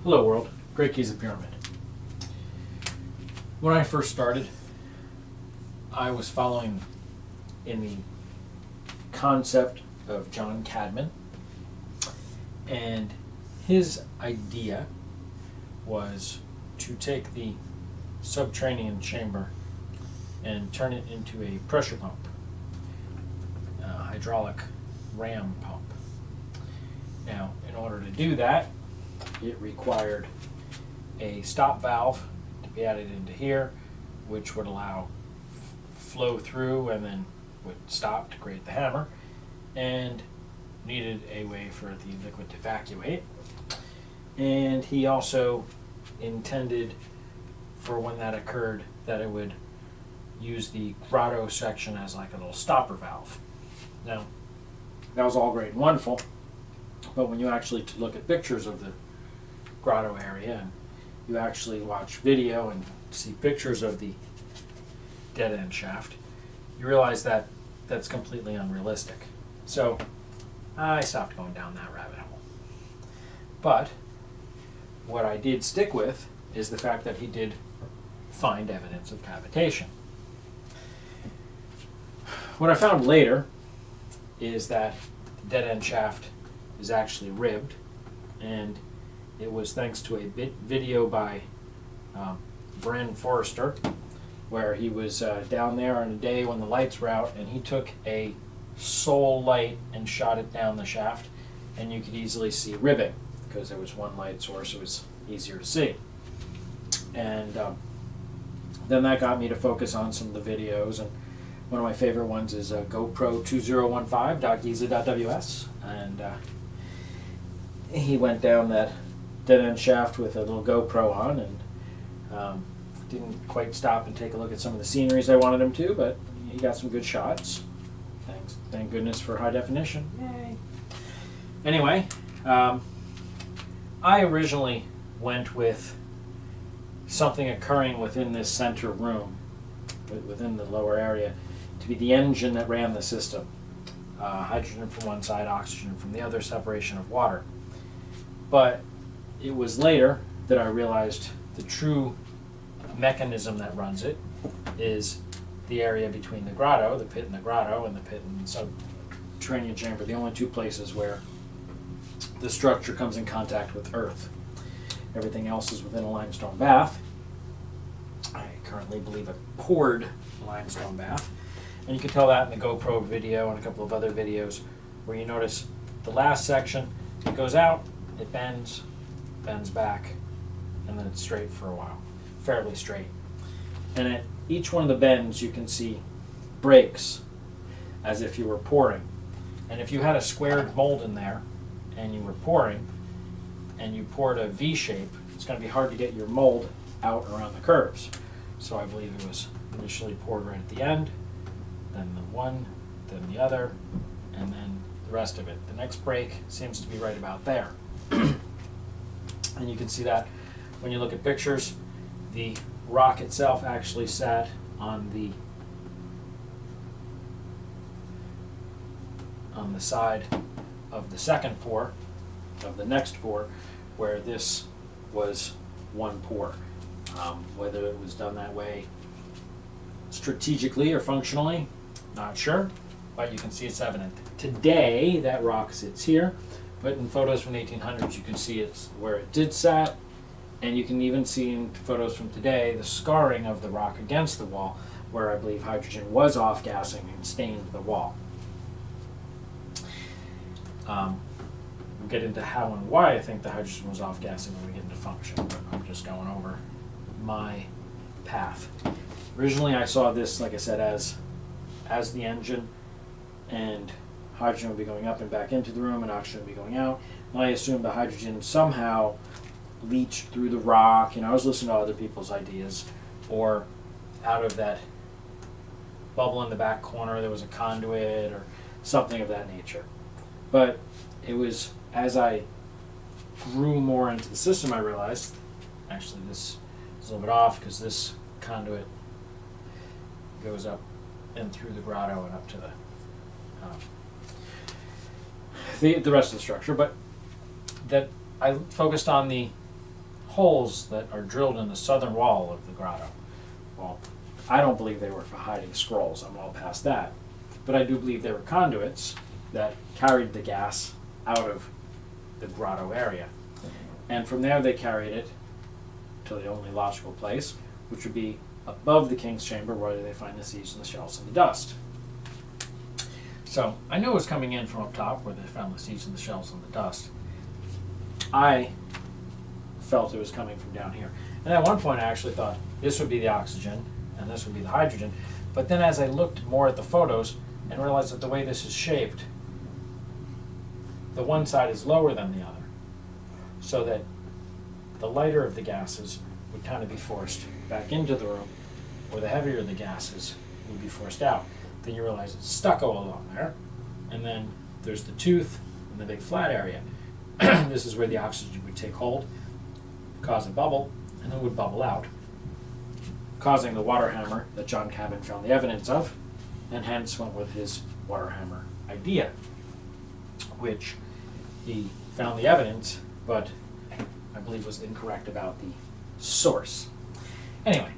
Hello world, Great Giza Pyramid. When I first started, I was following in the concept of John Cadman, and his idea was to take the subterranean chamber and turn it into a pressure pump, a hydraulic ram pump. Now, in order to do that, it required a stop valve to be added into here, which would allow flow through and then would stop to create the hammer, and needed a way for the liquid to evacuate. And he also intended for when that occurred that it would use the grotto section as like a little stopper valve. Now, that was all great and wonderful, but when you actually look at pictures of the grotto area and you actually watch video and see pictures of the dead end shaft, you realize that that's completely unrealistic. So I stopped going down that rabbit hole. But what I did stick with is the fact that he did find evidence of cavitation. What I found later is that the dead end shaft is actually ribbed, and it was thanks to a video by Bren Forrester, where he was down there on a day when the lights were out, and he took a sole light and shot it down the shaft, and you could easily see ribbing because there was one light source. It was easier to see. And then that got me to focus on some of the videos, and one of my favorite ones is GoPro 2015.giza.ws, and he went down that dead end shaft with a little GoPro on, and didn't quite stop and take a look at some of the sceneries I wanted him to, but he got some good shots. Thank goodness for high definition. Yay. Anyway, I originally went with something occurring within this center room, within the lower area, to be the engine that ran the system. Hydrogen from one side, oxygen from the other, separation of water. But it was later that I realized the true mechanism that runs it is the area between the grotto, the pit in the grotto, and the pit in the subterranean chamber, the only two places where the structure comes in contact with earth. Everything else is within a limestone bath. I currently believe a poured limestone bath. And you can tell that in the GoPro video and a couple of other videos where you notice the last section, it goes out, it bends back, and then it's straight for a while, fairly straight. And at each one of the bends you can see breaks as if you were pouring. And if you had a squared mold in there and you were pouring and you poured a V shape, it's going to be hard to get your mold out around the curves. So I believe it was initially poured right at the end, then the one, then the other, and then the rest of it. The next break seems to be right about there. And you can see that when you look at pictures, the rock itself actually sat on the side of the second pour, of the next pour, where this was one pour. Whether it was done that way strategically or functionally, not sure, but you can see it's evident. Today, that rock sits here, but in photos from the 1800s, you can see it's where it did sat, and you can even see in photos from today the scarring of the rock against the wall, where I believe hydrogen was off-gassing and stained the wall. We'll get into how and why I think the hydrogen was off-gassing when we get into function, but I'm just going over my path. Originally, I saw this, like I said, as the engine, and hydrogen would be going up and back into the room, and oxygen would be going out. And I assumed the hydrogen somehow leached through the rock. I was listening to other people's ideas, or out of that bubble in the back corner, there was a conduit or something of that nature. But it was as I grew more into the system, I realized, actually this is a little bit off because this conduit goes up and through the grotto and up to the rest of the structure, but that I focused on the holes that are drilled in the southern wall of the grotto. Well, I don't believe they were for hiding scrolls. I'm all past that. But I do believe they were conduits that carried the gas out of the grotto area. And from there they carried it to the only logical place, which would be above the king's chamber, where they find the seeds and the shells and the dust. So I knew it was coming in from up top, where they found the seeds and the shells and the dust. I felt it was coming from down here. And at one point I actually thought this would be the oxygen and this would be the hydrogen. But then as I looked more at the photos and realized that the way this is shaped, the one side is lower than the other, so that the lighter of the gases would kind of be forced back into the room, or the heavier of the gases would be forced out. Then you realize it's stucco along there, and then there's the tooth and the big flat area. This is where the oxygen would take hold, cause a bubble, and then would bubble out, causing the water hammer that John Cabot found the evidence of, and hence went with his water hammer idea, which he found the evidence, but I believe was incorrect about the source. Anyway,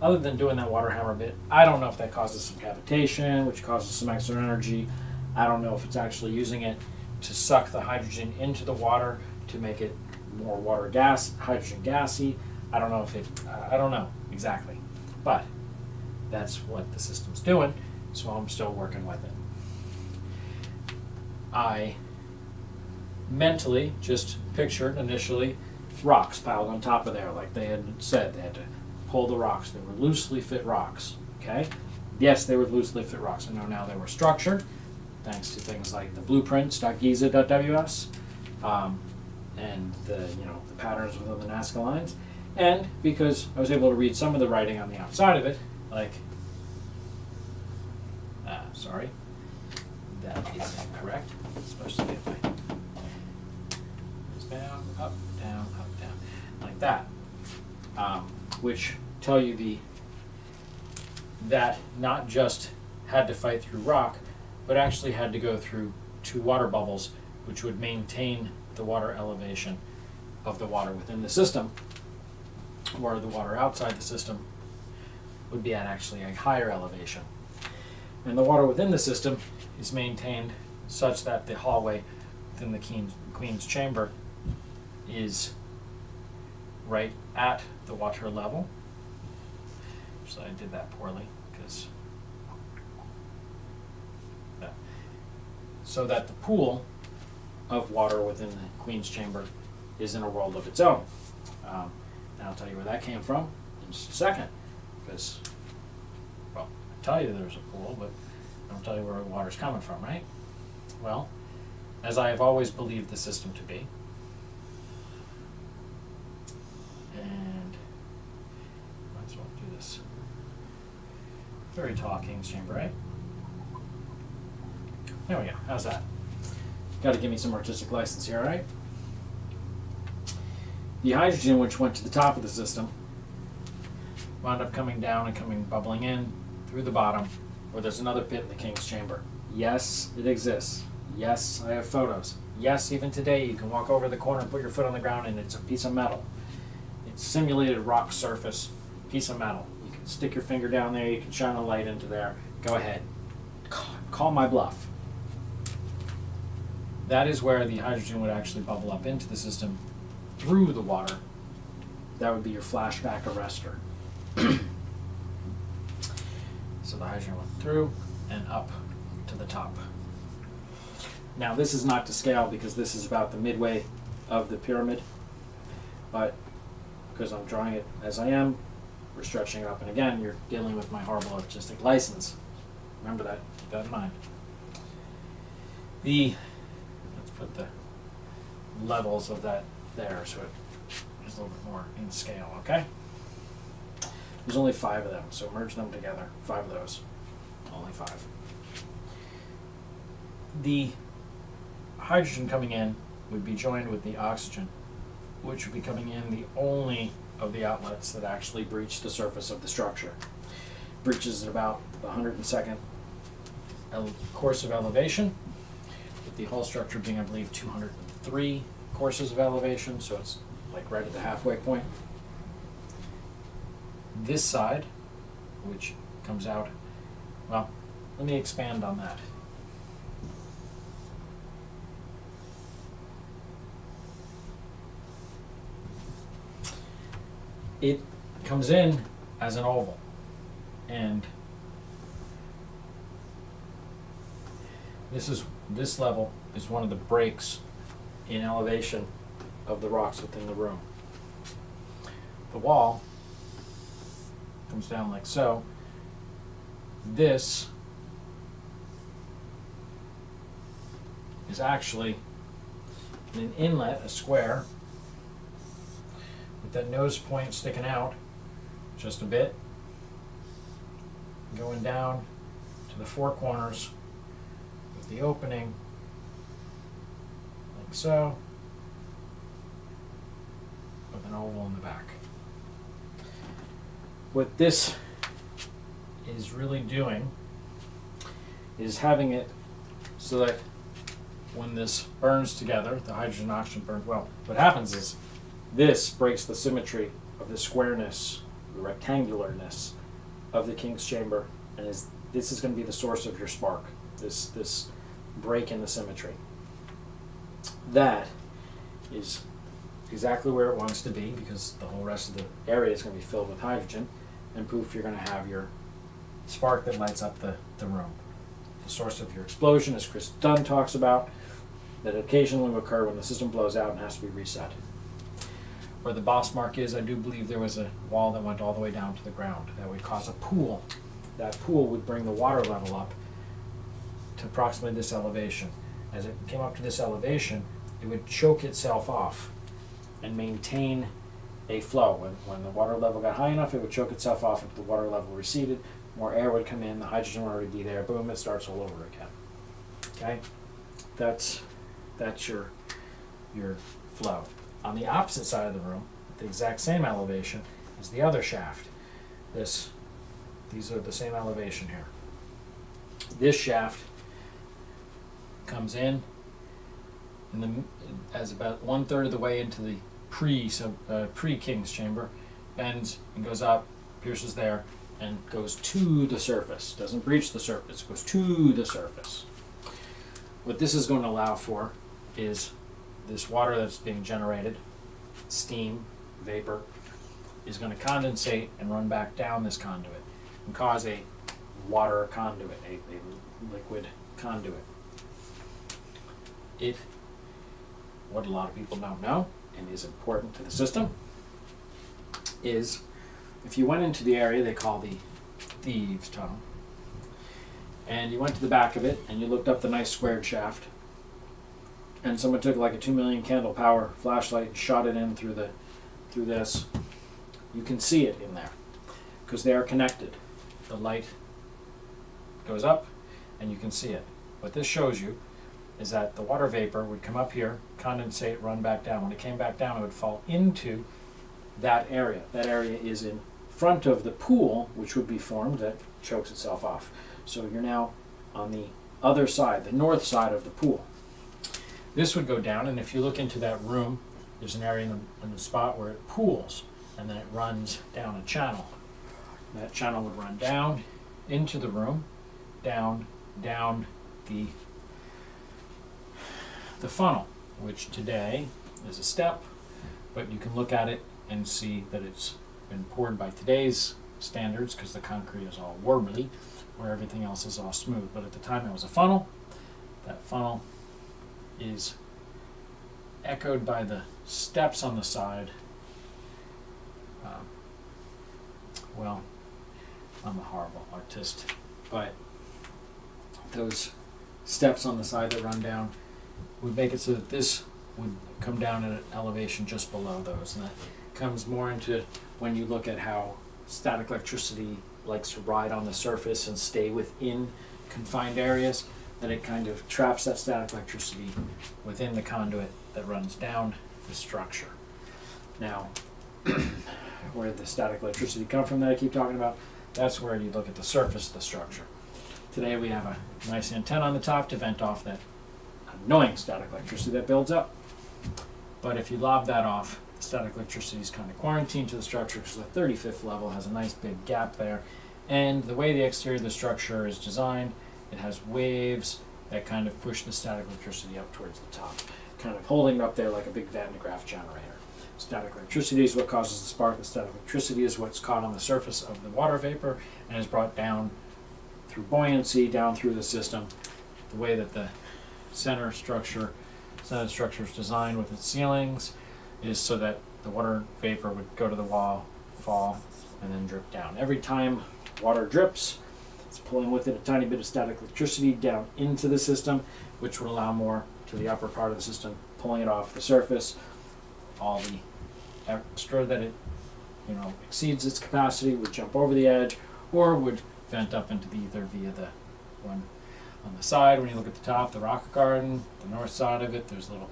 other than doing that water hammer bit, I don't know if that causes some cavitation, which causes some extra energy. I don't know if it's actually using it to suck the hydrogen into the water to make it more water gas, hydrogen gassy. I don't know if it, I don't know exactly, but that's what the system's doing, so I'm still working with it. I mentally just pictured initially rocks piled on top of there, like they had said. They had to pull the rocks. They were loosely fit rocks, okay? Yes, they were loosely fit rocks. I know now they were structured, thanks to things like the blueprints.giza.ws, and the patterns within the Nazca lines, and because I was able to read some of the writing on the outside of it, like, sorry, that is incorrect, especially if I goes down, up, down, like that, which tell you that not just had to fight through rock, but actually had to go through 2 water bubbles, which would maintain the water elevation of the water within the system, where the water outside the system would be at actually a higher elevation. And the water within the system is maintained such that the hallway within the Queen's chamber is right at the water level. So I did that poorly, because so that the pool of water within the Queen's chamber is in a world of its own. And I'll tell you where that came from in just a second, because, well, I tell you there's a pool, but I don't tell you where the water's coming from, right? Well, as I have always believed the system to be, and might as well do this very tall King's chamber, right? There we go. How's that? Got to give me some artistic license here, all right? The hydrogen, which went to the top of the system, wound up coming down and bubbling in through the bottom, where there's another pit in the King's chamber. Yes, it exists. Yes, I have photos. Yes, even today you can walk over the corner and put your foot on the ground and it's a piece of metal. It's simulated rock surface, piece of metal. You can stick your finger down there, you can shine a light into there. Go ahead. Call my bluff. That is where the hydrogen would actually bubble up into the system through the water. That would be your flashback arrestor. So the hydrogen went through and up to the top. Now this is not to scale because this is about the midway of the pyramid, but because I'm drawing it as I am, we're stretching it up, and again, you're dealing with my horrible artistic license. Remember that, keep that in mind. Let's put the levels of that there so it is a little bit more in scale, okay? There's only 5 of them, so merge them together. 5 of those, only 5. The hydrogen coming in would be joined with the oxygen, which would be coming in the only of the outlets that actually breach the surface of the structure. Breaches at about the 102nd course of elevation, with the whole structure being, I believe, 203 courses of elevation, so it's like right at the halfway point. This side, which comes out, well, let me expand on that. It comes in as an oval, and this level is one of the breaks in elevation of the rocks within the room. The wall comes down like so. This is actually an inlet, a square, with that nose point sticking out just a bit, going down to the four corners with the opening like so, with an oval in the back. What this is really doing is having it so that when this burns together, the hydrogen and oxygen burns well. What happens is this breaks the symmetry of the squareness, the rectangularness of the King's chamber, and this is going to be the source of your spark, this break in the symmetry. That is exactly where it wants to be, because the whole rest of the area is going to be filled with hydrogen, and poof, you're going to have your spark that lights up the room. The source of your explosion, as Chris Dunn talks about, that occasionally will occur when the system blows out and has to be reset. Where the boss mark is, I do believe there was a wall that went all the way down to the ground. That would cause a pool. That pool would bring the water level up to approximately this elevation. As it came up to this elevation, it would choke itself off and maintain a flow. When the water level got high enough, it would choke itself off. If the water level receded, more air would come in, the hydrogen would already be there, boom, it starts all over again. Okay? That's your flow. On the opposite side of the room, at the exact same elevation, is the other shaft. These are the same elevation here. This shaft comes in as about 1/3 of the way into the pre-King's chamber, bends and goes up, pierces there, and goes to the surface. Doesn't breach the surface, it goes to the surface. What this is going to allow for is this water that's being generated, steam, vapor, is going to condensate and run back down this conduit and cause a water conduit, a liquid conduit. What a lot of people don't know, and is important to the system, is if you went into the area they call the Thieves' Tunnel, and you went to the back of it and you looked up the nice squared shaft, and someone took like a 2 million candle power flashlight and shot it in through this, you can see it in there because they are connected. The light goes up and you can see it. What this shows you is that the water vapor would come up here, condensate, run back down. When it came back down, it would fall into that area. That area is in front of the pool, which would be formed, that chokes itself off. So you're now on the other side, the north side of the pool. This would go down, and if you look into that room, there's an area in the spot where it pools, and then it runs down a channel. That channel would run down into the room, down the funnel, which today is a step, but you can look at it and see that it's been poured by today's standards because the concrete is all warbly, where everything else is all smooth. But at the time it was a funnel. That funnel is echoed by the steps on the side. Well, I'm a horrible artist, but those steps on the side that run down would make it so that this would come down at an elevation just below those, and that comes more into when you look at how static electricity likes to ride on the surface and stay within confined areas, that it kind of traps that static electricity within the conduit that runs down the structure. Now, where the static electricity come from that I keep talking about, that's where you look at the surface of the structure. Today we have a nice antenna on the top to vent off that annoying static electricity that builds up. But if you lob that off, static electricity is kind of quarantined to the structure because the 35th level has a nice big gap there. And the way the exterior of the structure is designed, it has waves that kind of push the static electricity up towards the top, kind of holding it up there like a big Van de Graaff generator. Static electricity is what causes the spark. The static electricity is what's caught on the surface of the water vapor and is brought down through buoyancy, down through the system. The way that the Senate structure is designed with its ceilings is so that the water vapor would go to the wall, fall, and then drip down. Every time water drips, it's pulling with it a tiny bit of static electricity down into the system, which would allow more to the upper part of the system, pulling it off the surface. All the extra that it exceeds its capacity would jump over the edge or would vent up into the ether via the one on the side. When you look at the top, the rock garden, the north side of it, there's a little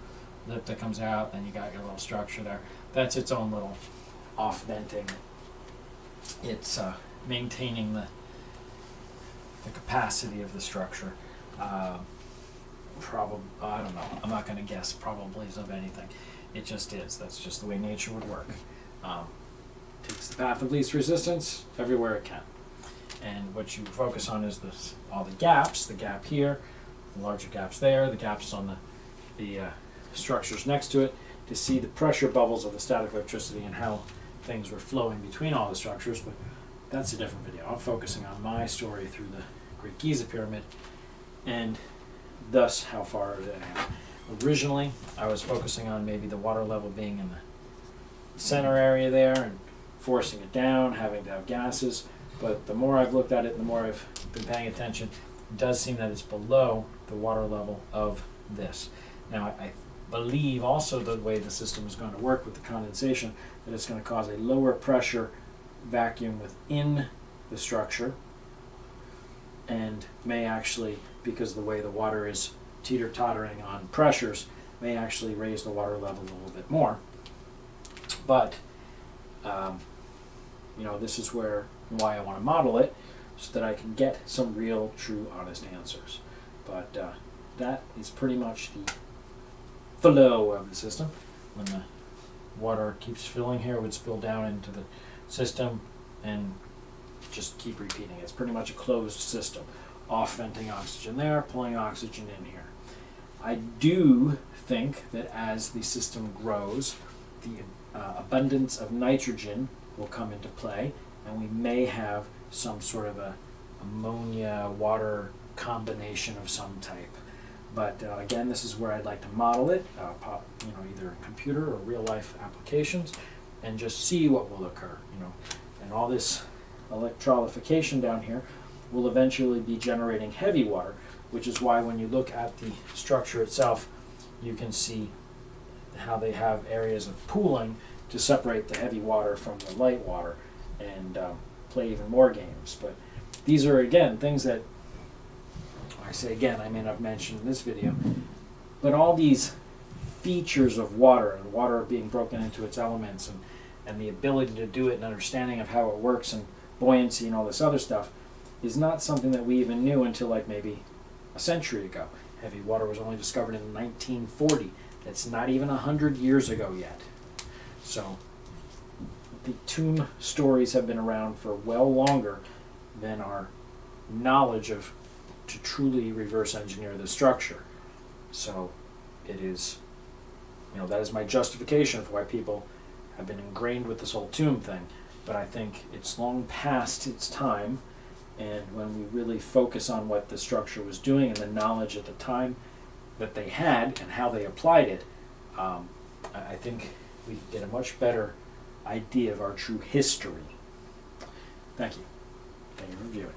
lip that comes out, then you got your little structure there. That's its own little off venting. It's maintaining the capacity of the structure. I don't know. I'm not going to guess probablys of anything. It just is. That's just the way nature would work. Takes the path of least resistance everywhere it can. And what you focus on is all the gaps, the gap here, the larger gaps there, the gaps on the structures next to it, to see the pressure bubbles of the static electricity and how things were flowing between all the structures. But that's a different video. I'm focusing on my story through the Great Giza Pyramid and thus how far I am. Originally, I was focusing on maybe the water level being in the center area there and forcing it down, having to have gases. But the more I've looked at it and the more I've been paying attention, it does seem that it's below the water level of this. Now, I believe also the way the system is going to work with the condensation, that it's going to cause a lower pressure vacuum within the structure, and may actually, because the way the water is teeter-tottering on pressures, may actually raise the water level a little bit more. But this is why I want to model it, so that I can get some real, true, honest answers. But that is pretty much the flow of the system. When the water keeps filling here, it would spill down into the system and just keep repeating. It's pretty much a closed system. Off venting oxygen there, pulling oxygen in here. I do think that as the system grows, the abundance of nitrogen will come into play, and we may have some sort of a ammonia-water combination of some type. But again, this is where I'd like to model it, either in computer or real-life applications, and just see what will occur. And all this electrolification down here will eventually be generating heavy water, which is why when you look at the structure itself, you can see how they have areas of pooling to separate the heavy water from the light water and play even more games. But these are, again, things that, I say again, I may not have mentioned in this video, but all these features of water and water being broken into its elements and the ability to do it and understanding of how it works and buoyancy and all this other stuff is not something that we even knew until like maybe a century ago. Heavy water was only discovered in 1940. That's not even 100 years ago yet. So the tomb stories have been around for well longer than our knowledge of to truly reverse engineer the structure. So it is, that is my justification for why people have been ingrained with this whole tomb thing. But I think it's long past its time, and when we really focus on what the structure was doing and the knowledge at the time that they had and how they applied it, I think we get a much better idea of our true history. Thank you. Thank you for viewing.